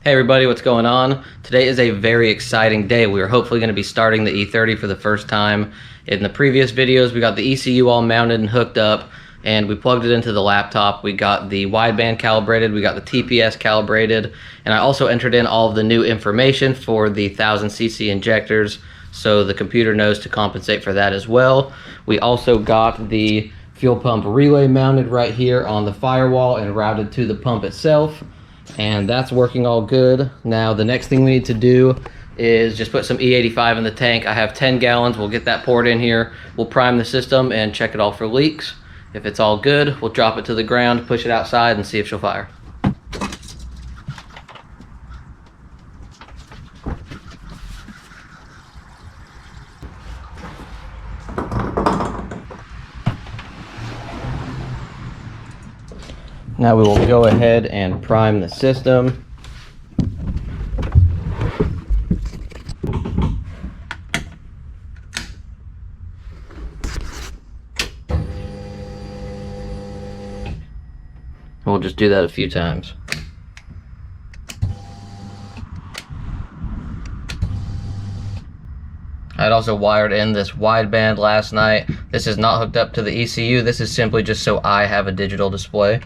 Hey everybody, what's going on? Today is a very exciting day. We are hopefully going to be starting the E30 for the first time. In the previous videos, we got the ECU all mounted and hooked up, and we plugged it into the laptop. We got the wideband calibrated, we got the TPS calibrated, and I also entered in all of the new information for the 1000cc injectors, so the computer knows to compensate for that as well. We also got the fuel pump relay mounted right here on the firewall and routed to the pump itself. And that's working all good. Now the next thing we need to do is just put some E85 in the tank. I have 10 gallons. We'll get that poured in here. We'll prime the system and check it all for leaks. If it's all good, we'll drop it to the ground, push it outside, and see if she'll fire. Now we will go ahead and prime the system. We'll just do that a few times. I had also wired in this wideband last night. This is not hooked up to the ECU. This is simply just so I have a digital display.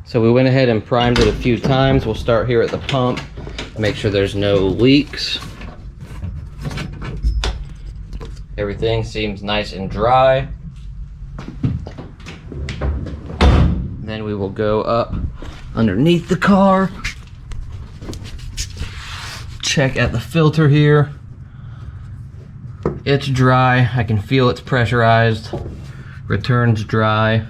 So we went ahead and primed it a few times. We'll start here at the pump, make sure there's no leaks. Everything seems nice and dry. Then we will go up underneath the car, check at the filter here. It's dry. I can feel it's pressurized. Returns dry.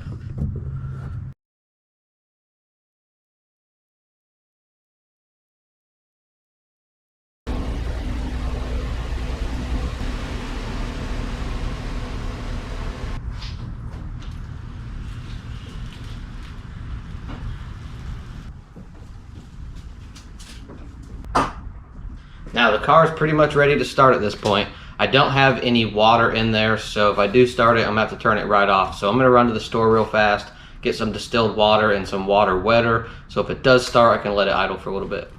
Now the car is pretty much ready to start at this point. I don't have any water in there, so if I do start it, I'm gonna have to turn it right off. So I'm gonna run to the store real fast, get some distilled water and some water wetter, so if it does start, I can let it idle for a little bit.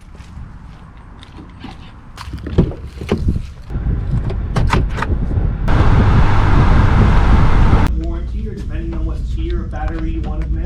Warranty, or depending on what tier of battery you want to man.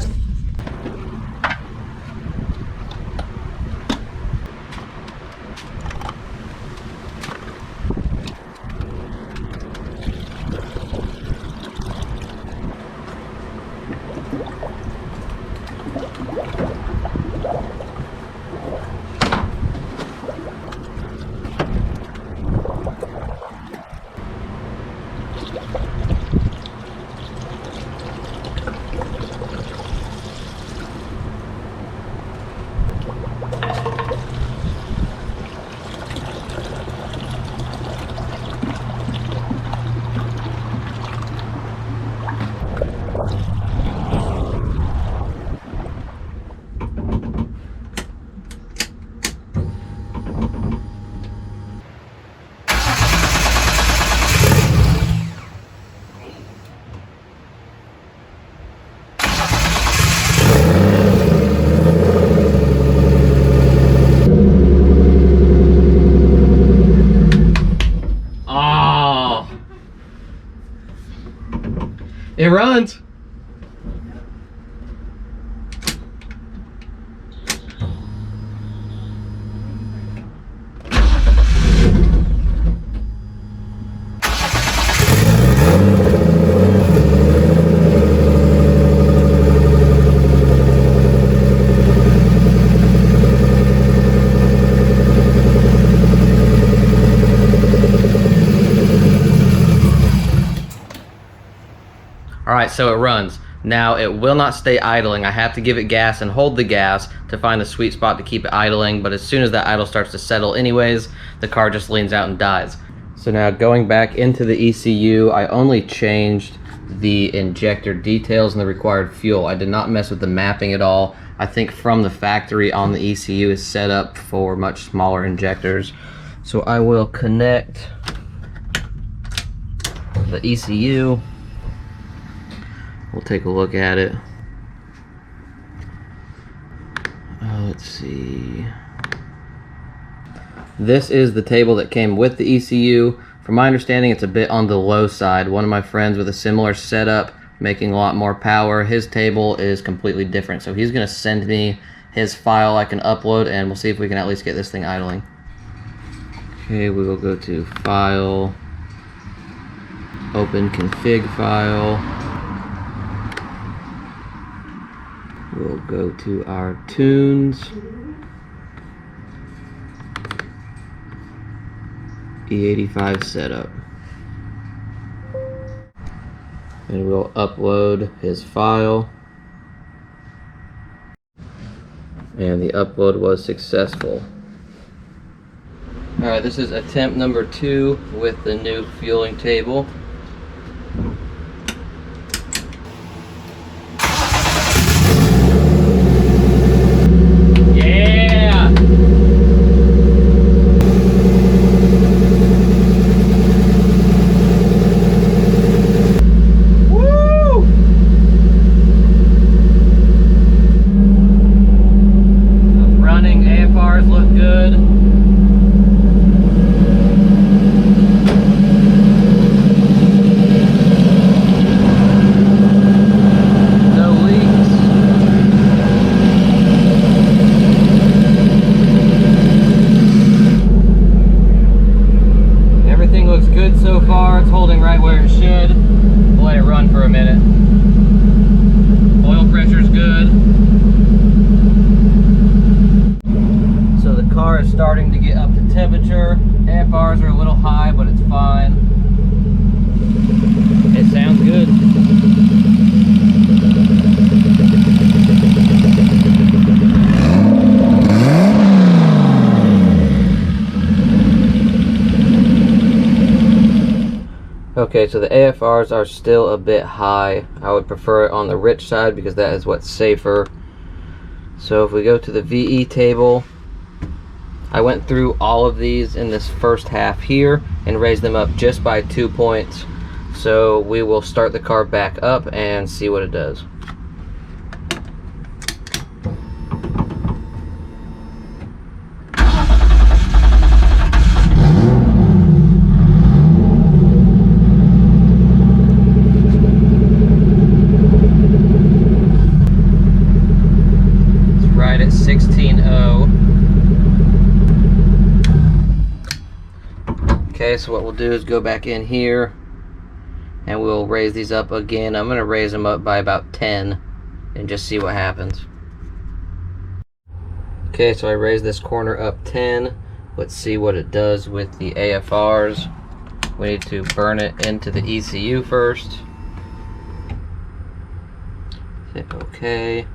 It runs. Alright, so it runs. Now it will not stay idling. I have to give it gas and hold the gas to find the sweet spot to keep it idling, but as soon as that idle starts to settle anyways, the car just leans out and dies. So now going back into the ECU, I only changed the injector details and the required fuel. I did not mess with the mapping at all. I think from the factory on the ECU is set up for much smaller injectors. So I will connect the ECU. We'll take a look at it. Let's see. This is the table that came with the ECU. From my understanding, it's a bit on the low side. One of my friends with a similar setup, making a lot more power, his table is completely different. So he's gonna send me his file I can upload, and we'll see if we can at least get this thing idling. Okay, we will go to File, Open Config File. We'll go to our tunes. E85 setup. And we'll upload his file. And the upload was successful. Alright, this is attempt number 2 with the new fueling table. So far, it's holding right where it should. We'll let it run for a minute. Oil pressure's good. So the car is starting to get up to temperature. AFRs are a little high, but it's fine. It sounds good. Okay, so the AFRs are still a bit high. I would prefer it on the rich side because that is what's safer. So if we go to the VE table, I went through all of these in this first half here and raised them up just by 2 points. So we will start the car back up and see what it does. Right at 16.0. Okay, so what we'll do is go back in here and we'll raise these up again. I'm going to raise them up by about 10 and just see what happens. Okay, so I raised this corner up 10. Let's see what it does with the AFRs. We need to burn it into the ECU first. Hit OK.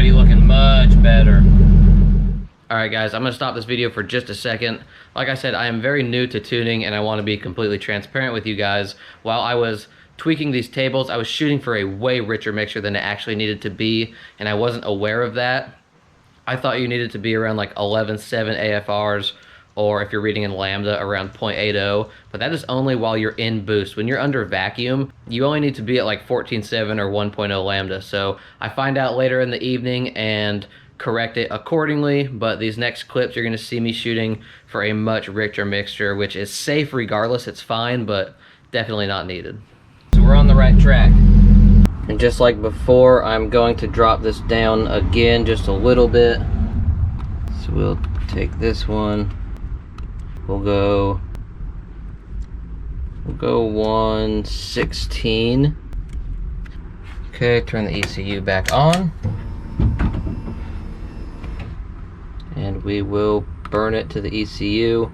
Looking much better. Alright guys, I'm going to stop this video for just a second. Like I said, I am very new to tuning and I want to be completely transparent with you guys. While I was tweaking these tables, I was shooting for a way richer mixture than it actually needed to be, and I wasn't aware of that. I thought you needed to be around like 11.7 AFRs, or if you're reading in Lambda, around 0.80, but that is only while you're in boost. When you're under vacuum, you only need to be at like 14.7 or 1.0 Lambda. So I find out later in the evening and correct it accordingly, but these next clips you're gonna see me shooting for a much richer mixture, which is safe regardless, it's fine, but definitely not needed. So we're on the right track. And just like before, I'm going to drop this down again just a little bit. So we'll take this one. We'll go 116. Okay, turn the ECU back on. And we will burn it to the ECU.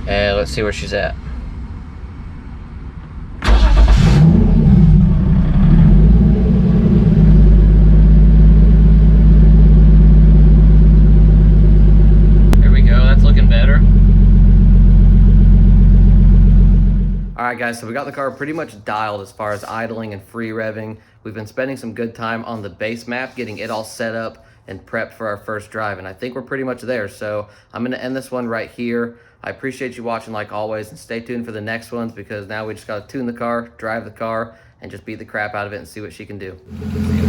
And let's see where she's at. Alright right, guys, so we got the car pretty much dialed as far as idling and free revving. We've been spending some good time on the base map, getting it all set up and prepped for our first drive, and I think we're pretty much there. So I'm gonna end this one right here. I appreciate you watching like always, and stay tuned for the next ones, because now we just gotta tune the car, drive the car, and just beat the crap out of it and see what she can do. See you.